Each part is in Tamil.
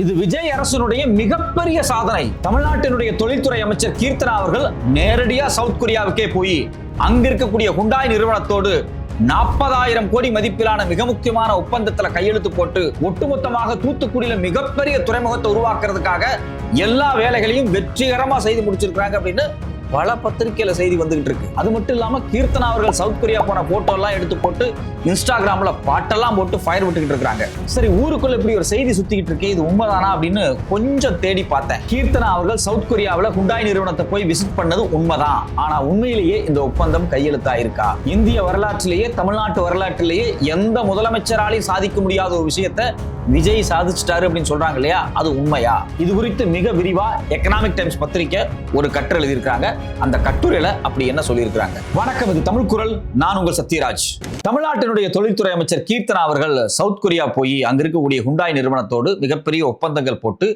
இது விஜய் அரசினுடைய மிகப்பெரிய சாதனை. தமிழ்நாட்டினுடைய தொழில்துறை அமைச்சர் கீர்த்தனா அவர்கள் நேரடியா சவுத் கொரியாவுக்கே போய் அங்க இருக்கக்கூடிய ஹுண்டாய் நிறுவனத்தோடு 40,000 கோடி மதிப்பிலான மிக முக்கியமான ஒப்பந்தத்துல கையெழுத்து போட்டு ஒட்டுமொத்தமாக தூத்துக்குடியில மிகப்பெரிய துறைமுகத்தை உருவாக்குறதுக்காக எல்லா வேலைகளையும் வெற்றிகரமா செய்து முடிச்சிருக்காங்க அப்படின்னு பல பத்திரிகையில செய்தி வந்துகிட்டு இருக்கு. அது மட்டும் இல்லாம கீர்த்தனா அவர்கள் சவுத் கொரியா போன போட்டோ எல்லாம் எடுத்து போட்டு இன்ஸ்டாகிராம்ல பாட்டெல்லாம் போட்டு ஃபயர் விட்டுக்கிட்டு இருக்காங்க. சரி, ஊருக்குள்ள இப்படி ஒரு செய்தி சுத்திக்கிட்டு இருக்கு, இது உண்மைதானா அப்படின்னு கொஞ்சம் தேடி பார்த்தேன். கீர்த்தனா அவர்கள் சவுத் கொரியாவில் ஹுண்டாய் நிறுவனத்தை போய் விசிட் பண்ணது உண்மைதான். ஆனா உண்மையிலேயே இந்த ஒப்பந்தம் கையெழுத்தாயிருக்கா? இந்திய வரலாற்றிலேயே தமிழ்நாட்டு வரலாற்றிலேயே எந்த முதலமைச்சராலையும் சாதிக்க முடியாத ஒரு விஷயத்தை விஜய் சாதிச்சிட்டாரு அப்படின்னு சொல்றாங்க இல்லையா, அது உண்மையா? இது குறித்து மிக விரிவா எக்கனாமிக் டைம்ஸ் பத்திரிகை ஒரு கட்டுரை எழுதியிருக்காங்க. அந்த கட்டுரையில அப்படி என்ன சொல்லியிருக்காங்க? வணக்கம், இது தமிழ் குரல். நான் உங்கள் சத்யராஜ். தமிழ்நாட்டினுடைய தொழில்துறை அமைச்சர் கீர்த்தனா அவர்கள் சவுத் கொரியா போய் அங்க இருக்கக்கூடிய ஹுண்டாய் நிறுவனத்தோடு மிகப்பெரிய ஒப்பந்தங்கள் போட்டு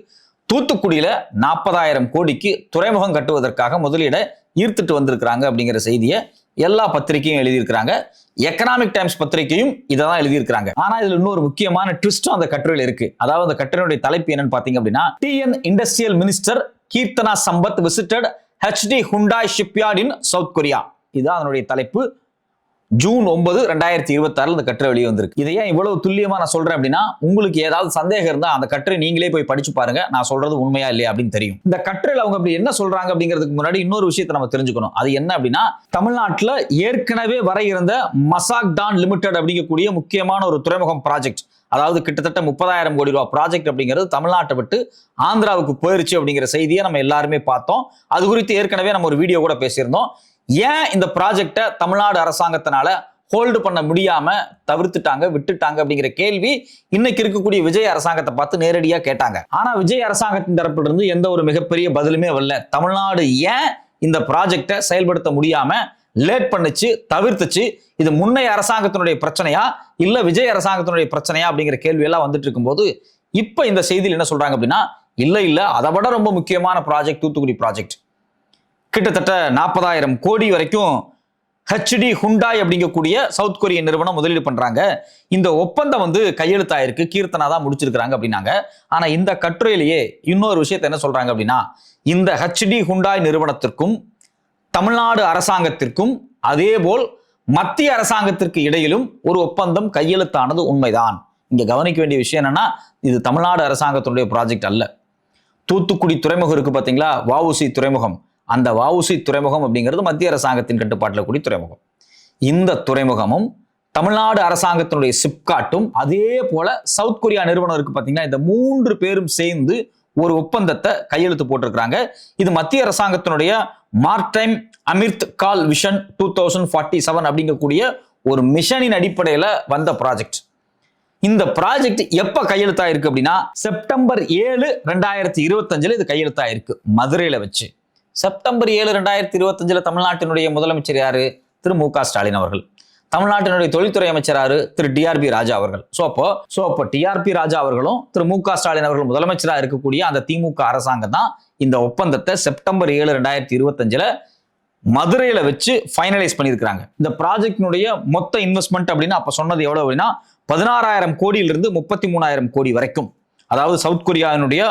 தூத்துக்குடியில 40,000 கோடிக்கு துறைமுகம் கட்டுவதற்காக முதலீட ஈர்த்துட்டு வந்திருக்கிறாங்க அப்படிங்கிற செய்தியை எல்லா பத்திரிகையும் எழுதியிருக்கிறாங்க. எக்கனாமிக் டைம்ஸ் பத்திரிகையும் இதான் எழுதியிருக்கிறாங்க. ஆனா இதுல இன்னொரு முக்கியமான ட்விஸ்டும் அந்த கட்டுரையில் இருக்கு. அதாவது அந்த கட்டுரையுடைய தலைப்பு என்னன்னு பாத்தீங்க அப்படின்னா, TN industrial minister Keerthana Sampath visited HD Hyundai shipyard in South Korea. இதுதான் அதனுடைய தலைப்பு. ஜூன் 9, 2026 இந்த கட்டுரை வெளியே வந்திருக்கு. இதை ஏன் இவ்வளவு துல்லியமா நான் சொல்றேன் அப்படின்னா, உங்களுக்கு ஏதாவது சந்தேகம் இருந்தா அந்த கட்டுரை நீங்களே போய் படிச்சு பாருங்க, நான் சொல்றது உண்மையா இல்லையா அப்படின்னு தெரியும். இந்த கட்டுரையில் அவங்க அப்படி என்ன சொல்றாங்க அப்படிங்கிறதுக்கு முன்னாடி இன்னொரு விஷயத்தை நம்ம தெரிஞ்சுக்கணும். அது என்ன அப்படின்னா, தமிழ்நாட்டில் ஏற்கனவே வர இருந்த மசாக் டான் லிமிடெட் அப்படிங்கக்கூடிய முக்கியமான ஒரு துறைமுகம் ப்ராஜெக்ட், அதாவது கிட்டத்தட்ட 30,000 கோடி ரூபாய் ப்ராஜெக்ட் அப்படிங்கிறது தமிழ்நாட்டை விட்டு ஆந்திராவுக்கு போயிருச்சு அப்படிங்கிற செய்தியை நம்ம எல்லாருமே பார்த்தோம். அது குறித்து ஏற்கனவே நம்ம ஒரு வீடியோ கூட பேசியிருந்தோம். ஏன் இந்த ப்ராஜெக்டை தமிழ்நாடு அரசாங்கத்தினால ஹோல்டு பண்ண முடியாம தவிர்த்துட்டாங்க, விட்டுட்டாங்க அப்படிங்கிற கேள்வி இன்னைக்கு இருக்கக்கூடிய விஜய் அரசாங்கத்தை பார்த்து நேரடியா கேட்டாங்க. ஆனா விஜய் அரசாங்கத்தின் தரப்புல இருந்து எந்த ஒரு மிகப்பெரிய பதிலுமே வரல. தமிழ்நாடு ஏன் இந்த ப்ராஜெக்டை செயல்படுத்த முடியாம லேட் பண்ணுச்சு, தவிர்த்துச்சு, இது முன்னைய அரசாங்கத்தினுடைய பிரச்சனையா இல்ல விஜய் அரசாங்கத்தினுடைய பிரச்சனையா அப்படிங்கிற கேள்வி எல்லாம் வந்துட்டு இருக்கும்போது இப்ப இந்த செய்தியில் என்ன சொல்றாங்க அப்படின்னா, இல்ல அதை விட ரொம்ப முக்கியமான ப்ராஜெக்ட் தூத்துக்குடி ப்ராஜெக்ட். கிட்டத்தட்ட 40,000 கோடி வரைக்கும் HD ஹுண்டாய் அப்படிங்கக்கூடிய சவுத் கொரிய நிறுவனம் முதலீடு பண்றாங்க. இந்த ஒப்பந்தம் கையெழுத்தாயிருக்கு, கீர்த்தனா தான் முடிச்சிருக்காங்க அப்படின்னாங்க. ஆனா இந்த கட்டுரையிலேயே இன்னொரு விஷயத்தை என்ன சொல்றாங்க அப்படின்னா, இந்த HD ஹுண்டாய் நிறுவனத்திற்கும் தமிழ்நாடு அரசாங்கத்திற்கும் அதேபோல் மத்திய அரசாங்கத்திற்கு இடையிலும் ஒரு ஒப்பந்தம் கையெழுத்தானது உண்மைதான். இங்க கவனிக்க வேண்டிய விஷயம் என்னன்னா, இது தமிழ்நாடு அரசாங்கத்தினுடைய ப்ராஜெக்ட் அல்ல. தூத்துக்குடி துறைமுகம் இருக்கு பாத்தீங்களா, வஉசி துறைமுகம். அந்த வஉசி துறைமுகம் அப்படிங்கிறது மத்திய அரசாங்கத்தின் கட்டுப்பாட்டில் கூடிய துறைமுகம். இந்த துறைமுகமும் தமிழ்நாடு அரசாங்கத்தினுடைய சிப்காட்டும் அதே போல சவுத் கொரியா நிறுவனம் இருக்கு பாத்தீங்கன்னா, இந்த 3 பேரும் சேர்ந்து ஒரு ஒப்பந்தத்தை கையெழுத்து போட்டிருக்கிறாங்க. இது மத்திய அரசாங்கத்தினுடைய மார்டைம் அமிர்த் கால் விஷன் 2047 அப்படிங்கக்கூடிய ஒரு மிஷனின் அடிப்படையில வந்த ப்ராஜெக்ட். இந்த ப்ராஜெக்ட் எப்ப கையெழுத்தாயிருக்கு அப்படின்னா, செப்டம்பர் 7, 2025 இது கையெழுத்தாயிருக்கு மதுரையில வச்சு. செப்டம்பர் 7, 2025 தமிழ்நாட்டினுடைய முதலமைச்சர் யாரு? திரு மு.க. ஸ்டாலின் அவர்கள். தமிழ்நாட்டினுடைய தொழில்துறை அமைச்சர் யாரு? திரு DRP ராஜா அவர்கள். சோ அப்போ DRP ராஜா அவர்களும் திரு மு.க. ஸ்டாலின் அவர்கள் முதலமைச்சராக இருக்கக்கூடிய அந்த திமுக அரசாங்கம் தான் இந்த ஒப்பந்தத்தை செப்டம்பர் 7, 2025 மதுரையில வச்சு ஃபைனலைஸ் பண்ணியிருக்கிறாங்க. இந்த ப்ராஜெக்டினுடைய மொத்த இன்வெஸ்ட்மெண்ட் அப்படின்னு அப்ப சொன்னது எவ்வளவு அப்படின்னா, 16,000 கோடியிலிருந்து 33,000 கோடி வரைக்கும். அதாவது சவுத் கொரியாவினுடைய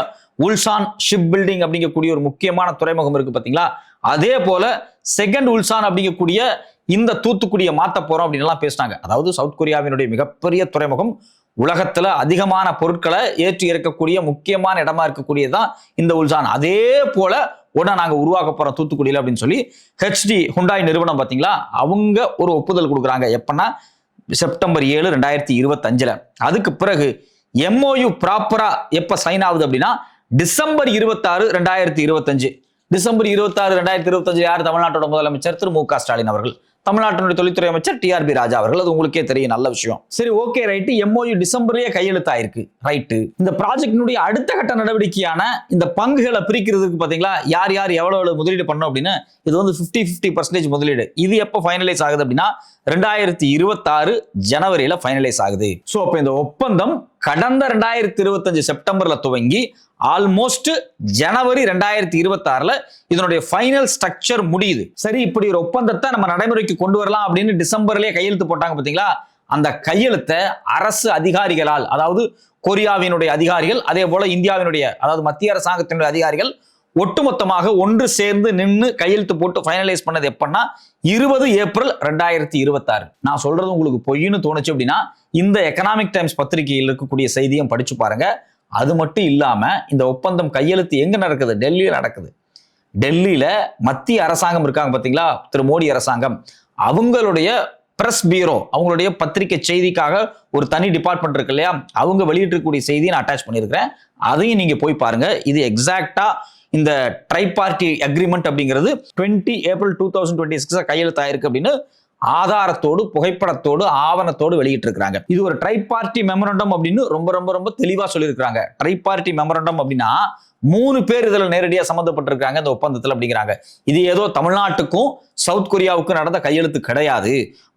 உல்சான் ஷிப் பில்டிங் அப்படிங்கக்கூடிய ஒரு முக்கியமான துறைமுகம் இருக்கு பாத்தீங்களா, அதே போல செகண்ட் உல்சான் அப்படிங்கக்கூடிய இந்த தூத்துக்குடியை மாத்த போறோம் அப்படின்னு எல்லாம் பேசினாங்க. அதாவது சவுத் கொரியாவினுடைய மிகப்பெரிய துறைமுகம், உலகத்துல அதிகமான பொருட்களை ஏற்றி இறக்கக்கூடிய முக்கியமான இடமா இருக்கக்கூடியதான் இந்த உல்சான். அதே போல உடனே நாங்க உருவாக்க போறோம் தூத்துக்குடியில அப்படின்னு சொல்லி HD ஹுண்டாய் நிறுவனம் பாத்தீங்களா, அவங்க ஒரு ஒப்புதல் கொடுக்குறாங்க. எப்பன்னா செப்டம்பர் 7, 2025. அதுக்கு பிறகு MOU ப்ராப்பரா எப்ப சைன் ஆகுது அப்படின்னா, டிசம்பர் 26, 2025. டிசம்பர் 26, 2025 யார்? தமிழ்நாட்டோட முதலமைச்சர் திரு மு.க. ஸ்டாலின் அவர்கள். தமிழ்நாட்டினுடைய தொழில்துறை அமைச்சர் DRP ராஜா அவர்கள். அது உங்களுக்கே தெரியும், நல்ல விஷயம். சரி, ஓகே, ரைட்டு. MOU டிசம்பர்லயே கையெழுத்தாயிருக்கு, ரைட்டு. இந்த ப்ராஜெக்டினுடைய அடுத்த கட்ட நடவடிக்கையான இந்த பங்குகளை பிரிக்கிறதுக்கு பாத்தீங்களா, யார் யார் எவ்வளவு முதலீடு பண்ணோம் அப்படின்னு, இது 50% முதலீடு. இது எப்ப ஃபைனலைஸ் ஆகுது அப்படின்னா, 2026 ஜனவரியில ஃபைனலைஸ் ஆகுது. சோ அப்ப இந்த ஒப்பந்தம் கடந்த 2025 செப்டம்பர்ல துவங்கி ஆல்மோஸ்ட் ஜனவரி 2026 இதனுடைய ஃபைனல் ஸ்ட்ரக்சர் முடியுது. சரி, இப்படி ஒரு ஒப்பந்தத்தை நம்ம நடைமுறைக்கு கொண்டு வரலாம் அப்படின்னு டிசம்பர்லயே கையெழுத்து போட்டாங்க பாத்தீங்களா, அந்த கையெழுத்தை அரசு அதிகாரிகளால், அதாவது கொரியாவினுடைய அதிகாரிகள், அதே போல இந்தியாவினுடைய அதாவது மத்திய அரசாங்கத்தினுடைய அதிகாரிகள் ஒட்டுமொத்தமாக ஒன்று சேர்ந்து நின்று கையெழுத்து போட்டு ஃபைனலைஸ் பண்ணது எப்பன்னா 20 ஏப்ரல் 2026. நான் சொல்றது உங்களுக்கு பொய்ன்னு தோணுச்சு அப்படின்னா இந்த எக்கனாமிக் டைம்ஸ் பத்திரிகையில் இருக்கக்கூடிய செய்தியும் படிச்சு பாருங்க. அது மட்டும் இல்லாம இந்த ஒப்பந்தம் கையெழுத்து எங்க நடக்குது? டெல்லியில் நடக்குது. டெல்லியில மத்திய அரசாங்கம் இருக்காங்க பாத்தீங்களா, திரு மோடி அரசாங்கம், அவங்களுடைய பிரஸ் பியூரோ, அவங்களுடைய பத்திரிகை செய்திக்காக ஒரு தனி டிபார்ட்மெண்ட் இருக்கு இல்லையா, அவங்க வெளியிட்டிருக்கக்கூடிய செய்தியை நான் அட்டாச் பண்ணியிருக்கிறேன். அதையும் நீங்க போய் பாருங்க. இது எக்ஸாக்டா இந்த ட்ரை பார்ட்டி அக்ரிமெண்ட் அப்படிங்கிறது 20 ஏப்ரல் 2026 கையெழுத்தாயிருக்கு அப்படின்னு ஆதாரத்தோடு, புகைப்படத்தோடு, ஆவணத்தோடு வெளியிட்டு இருக்காங்க. இது ஒரு ட்ரை பார்ட்டி மெமரண்டம் அப்படின்னு ரொம்ப ரொம்ப ரொம்ப தெளிவா சொல்லியிருக்காங்க. ட்ரை பார்ட்டி மெமரண்டம் அப்படின்னா 3 பேர் இதுல நேரடியா சம்பந்தப்பட்டிருக்காங்க இந்த ஒப்பந்தத்தில் அப்படிங்கிறாங்க. இது ஏதோ தமிழ்நாட்டுக்கும் சவுத் கொரியாவுக்கும் நடந்த கையெழுத்து கிடையாது.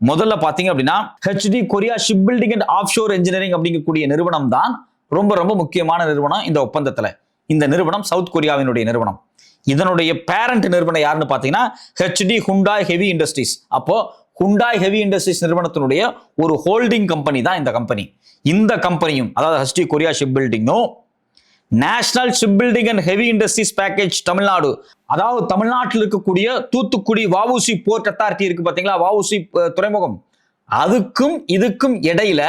முதல்ல பாத்தீங்க அப்படின்னா HD Korea ship building and offshore engineering அப்படிங்கக்கூடிய நிறுவனம் தான் ரொம்ப ரொம்ப முக்கியமான நிறுவனம் இந்த ஒப்பந்தத்துல. இந்த நிறுவனம் சவுத் கொரியாவினுடைய நிறுவனம். இதனுடைய பேரண்ட் நிறுவனம் யாருன்னு பாத்தீங்கன்னா HD ஹுண்டாய் ஹெவி இண்டஸ்ட்ரீஸ். அப்போ ஹுண்டாய் ஹெவி இண்டஸ்ட்ரீஸ் நிறுவனத்தினுடைய ஒரு ஹோல்டிங் கம்பெனி தான் இந்த கம்பெனி. இந்த கம்பெனியும் அதாவது HD கொரியா ஷிப் பில்டிங்கும் national ship building and heavy industries package Tamil Nadu, அதாவது தமிழ்நாட்டில் இருக்கக்கூடிய தூத்துக்குடி வஉசி போர்ட் அத்தாரிட்டி இருக்கு பாத்தீங்களா, வஉசி துறைமுகம், அதுக்கும் இதுக்கும் இடையில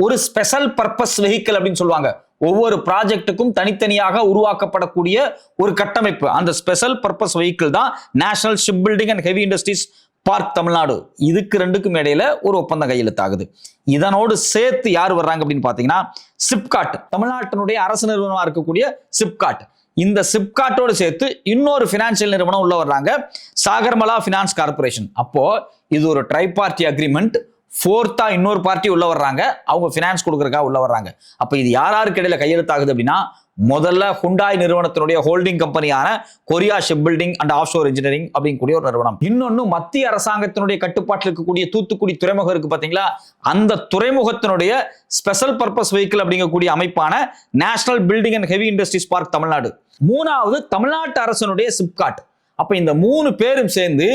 ஒரு ஸ்பெஷல் பர்பஸ் வெஹிக்கிள் அப்படின்னு சொல்லுவாங்க. ஒவ்வொரு ப்ராஜெக்ட்டுக்கும் தனித்தனியாக உருவாக்கப்படக்கூடிய ஒரு கட்டமைப்பு, அந்த ஸ்பெஷல் பர்பஸ் வெஹிக்கிள் தான் national ship building and heavy industries park Tamil Nadu. இதுக்கு ரெண்டுக்கும் இடையில ஒரு ஒப்பந்தம் கையெழுத்தாகுது. இதனோடு சேர்த்து யார் வர்றாங்க அப்படின்னு பாத்தீங்கன்னா சிப்காட், தமிழ்நாட்டினுடைய அரசு நிறுவனமா இருக்கக்கூடிய சிப்காட். இந்த சிப்காட்டோடு சேர்த்து இன்னொரு பினான்சியல் நிறுவனம் உள்ள வர்றாங்க, சாகர்மலா பினான்ஸ் கார்பரேஷன். அப்போ இது ஒரு ட்ரை பார்ட்டி அக்ரிமெண்ட். ஃபோர்த்தா இன்னொரு பார்ட்டி உள்ள வர்றாங்க, அவங்க பினான்ஸ் கொடுக்கறதுக்காக உள்ள வர்றாங்க. அப்ப இது யாருக்கு இடையில கையெழுத்தாகுது அப்படின்னா முதல்ல ஹுண்டாய் நிறுவனத்தினுடைய ஹோல்டிங் கம்பெனியான Korea ship building and offshore engineering அப்படிங்கக்கூடிய ஒரு நிறுவனம். இன்னொன்னு மத்திய அரசாங்கத்தினுடைய கட்டுப்பாட்டில் இருக்கக்கூடிய தூத்துக்குடி துறைமுகம் இருக்கு பாத்தீங்களா, அந்த துறைமுகத்தினுடைய ஸ்பெஷல் பர்பஸ் வெஹிக்கிள் அப்படிங்கக்கூடிய அமைப்பான national building and heavy industries park Tamil Nadu. மூணாவது தமிழ்நாட்டு அரசனுடைய சிப்காட். அப்ப இந்த 3 பேரும் சேர்ந்து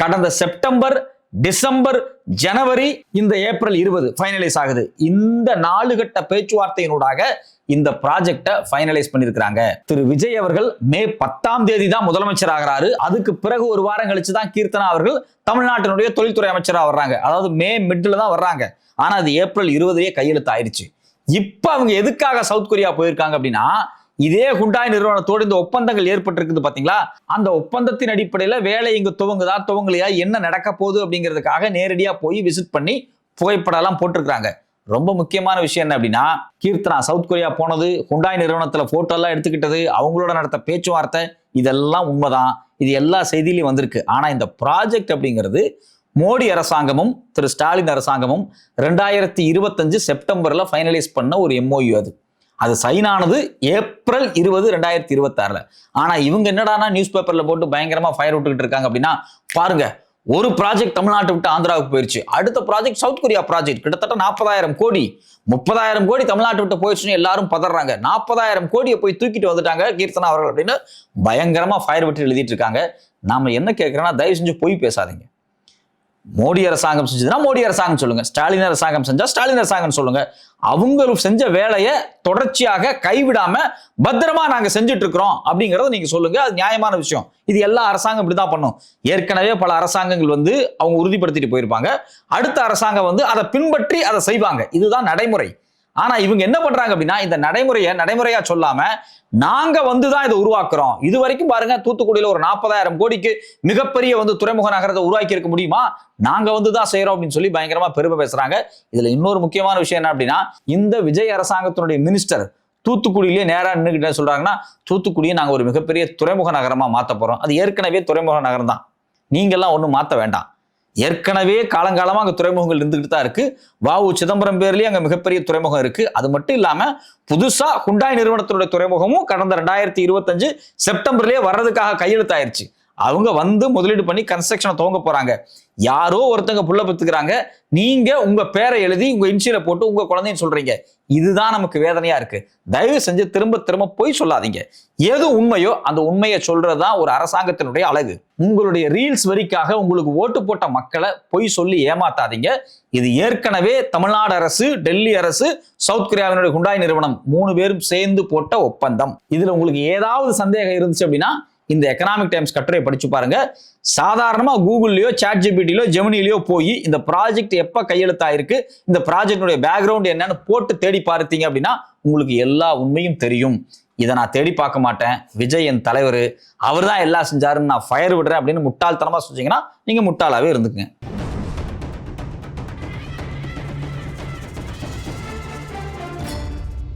கடந்த செப்டம்பர், டிசம்பர், ஜனவரி, இந்த ஏப்ரல் 20 ஃபைனலைஸ் ஆகுது. இந்த 4 கட்ட பேச்சுவார்த்தையினூடாக இந்த ப்ராஜெக்டை ஃபைனலைஸ் பண்ணியிருக்கிறாங்க. திரு விஜய் அவர்கள் மே 10ஆம் தேதி தான் முதலமைச்சர் ஆகிறாரு. அதுக்கு பிறகு ஒரு வாரம் கழிச்சு தான் கீர்த்தனா அவர்கள் தமிழ்நாட்டினுடைய தொழில்துறை அமைச்சராக வர்றாங்க. அதாவது மே மிட்ல தான் வர்றாங்க. ஆனா அது ஏப்ரல் 20 கையெழுத்து ஆயிடுச்சு. இப்ப அவங்க எதுக்காக சவுத் கொரியா போயிருக்காங்க அப்படின்னா இதே ஹுண்டாய் நிறுவனத்தோடு இந்த ஒப்பந்தங்கள் ஏற்பட்டிருக்குது பாத்தீங்களா, அந்த ஒப்பந்தத்தின் அடிப்படையில வேலை இங்க துவங்குதா துவங்கலையா, என்ன நடக்க போகுது அப்படிங்கிறதுக்காக நேரடியா போய் விசிட் பண்ணி புகைப்படம் எல்லாம் போட்டிருக்காங்க. ரொம்ப முக்கியமான விஷயம் என்ன அப்படின்னா கீர்த்தனா சவுத் கொரியா போனது, ஹுண்டாய் நிறுவனத்துல போட்டோ எல்லாம் எடுத்துக்கிட்டது, அவங்களோட நடத்த பேச்சுவார்த்தை, இதெல்லாம் உண்மைதான். இது எல்லா செய்தியிலையும் வந்திருக்கு. ஆனா இந்த ப்ராஜெக்ட் அப்படிங்கிறது மோடி அரசாங்கமும் திரு ஸ்டாலின் அரசாங்கமும் 2025 செப்டம்பர்ல ஃபைனலைஸ் பண்ண ஒரு MOU. அது சைன் ஆனது ஏப்ரல் 20, 2026. ஆனா இவங்க என்னடானா நியூஸ் பேப்பர்ல போட்டு பயங்கரமா ஃபயர் விட்டுக்கிட்டு இருக்காங்க அப்படின்னா பாருங்க, ஒரு ப்ராஜெக்ட் தமிழ்நாட்டை விட்டு ஆந்திராவுக்கு போயிருச்சு, அடுத்த ப்ராஜெக்ட் சவுத் கொரியா ப்ராஜெக்ட் கிட்டத்தட்ட 40,000 கோடி, 30,000 கோடி தமிழ்நாட்டை விட்டு போயிடுச்சுன்னு எல்லாரும் பதறாங்க. 40,000 கோடியை போய் தூக்கிட்டு வந்துட்டாங்க கீர்த்தனா அவர்கள் அப்படின்னு பயங்கரமா ஃபயர் விட்டு எழுதிட்டு இருக்காங்க. நாம என்ன கேட்கிறோம்னா தயவு செஞ்சு போய் பேசாதீங்க. மோடி அரசாங்கம் செஞ்சதுன்னா மோடி அரசாங்கம் சொல்லுங்க, ஸ்டாலின் அரசாங்கம் செஞ்சா ஸ்டாலின் அரசாங்கம் சொல்லுங்க. அவங்க செஞ்ச வேலையை தொடர்ச்சியாக கைவிடாம பத்திரமா நாங்க செஞ்சுட்டு இருக்கிறோம் அப்படிங்கறத நீங்க சொல்லுங்க. அது நியாயமான விஷயம். இது எல்லா அரசாங்கம் இப்படிதான் பண்ணும். ஏற்கனவே பல அரசாங்கங்கள் அவங்க உறுதிப்படுத்திட்டு போயிருப்பாங்க. அடுத்த அரசாங்கம் அதை பின்பற்றி அதை செய்வாங்க. இதுதான் நடைமுறை. ஆனா இவங்க என்ன பண்றாங்க அப்படின்னா இந்த நடைமுறையா சொல்லாம நாங்க தான் இதை உருவாக்குறோம். இது வரைக்கும் பாருங்க, தூத்துக்குடியில ஒரு 40,000 கோடிக்கு மிகப்பெரிய துறைமுக நகரத்தை உருவாக்கி இருக்க முடியுமா? நாங்க தான் செய்யறோம் அப்படின்னு சொல்லி பயங்கரமா பெருமை பேசுறாங்க. இதுல இன்னொரு முக்கியமான விஷயம் என்ன அப்படின்னா இந்த விஜய் அரசாங்கத்தினுடைய மினிஸ்டர் தூத்துக்குடியிலேயே நேரா நின்றுகிட்ட சொல்றாங்கன்னா தூத்துக்குடியை நாங்க ஒரு மிகப்பெரிய துறைமுக நகரமா மாத்த போறோம். அது ஏற்கனவே துறைமுக நகரம் தான், நீங்கெல்லாம் ஒண்ணும் மாத்த வேண்டாம். ஏற்கனவே காலங்காலமா அங்க துறைமுகங்கள் இருந்துகிட்டு தான் இருக்கு. வஉ சிதம்பரம் பேர்லயே அங்க மிகப்பெரிய துறைமுகம் இருக்கு. அது மட்டும் இல்லாம புதுசா ஹுண்டாய் நிறுவனத்தினுடைய துறைமுகமும் கடந்த 2025 செப்டம்பர்லயே வர்றதுக்காக கையெழுத்தாயிருச்சு. அவங்க வந்து முதலீடு பண்ணி கன்ஸ்ட்ரக்ஷனை துவங்க போறாங்க. யாரோ ஒருத்தங்க புள்ள பெத்துக்கிறாங்க, நீங்க உங்க பேரை எழுதி உங்க இன்சியலை போட்டு உங்க குழந்தைன்னு சொல்றீங்க. இதுதான் நமக்கு வேதனையா இருக்கு. தயவு செஞ்சு திரும்ப திரும்ப பொய் சொல்லாதீங்க. எது உண்மையோ அந்த உண்மையை சொல்றதுதான் ஒரு அரசாங்கத்தினுடைய அழகு. உங்களுடைய ரீல்ஸ் வரிக்காக உங்களுக்கு ஓட்டு போட்ட மக்களை பொய் சொல்லி ஏமாத்தாதீங்க. இது ஏற்கனவே தமிழ்நாடு அரசு, டெல்லி அரசு, சவுத் கொரியாவினுடைய ஹுண்டாய் நிறுவனம் 3 பேரும் சேர்ந்து போட்ட ஒப்பந்தம். இதுல உங்களுக்கு ஏதாவது சந்தேகம் இருந்துச்சு அப்படின்னா இந்த எக்கனாமிக் டைம்ஸ் கட்டுரை படிச்சு பாருங்க. சாதாரணமா கூகுள்லயோ, சாட் ஜிபிடிலயோ, ஜெமினிலயோ போய் இந்த ப்ராஜெக்ட் எப்ப கையெழுத்தாயிருக்கு, இந்த ப்ராஜெக்டுடைய பேக்ரவுண்ட் என்னன்னு போட்டு தேடி பார்த்தீங்க அப்படின்னா உங்களுக்கு எல்லா உண்மையும் தெரியும். இதை நான் தேடி பார்க்க மாட்டேன், விஜய் என் தலைவர், அவர் தான் எல்லாம் செஞ்சாருன்னு நான் ஃபயர் விடுறேன் அப்படின்னு முட்டாள்தனமா சொன்னீங்கன்னா நீங்க முட்டாளாவே இருந்துக்குங்க.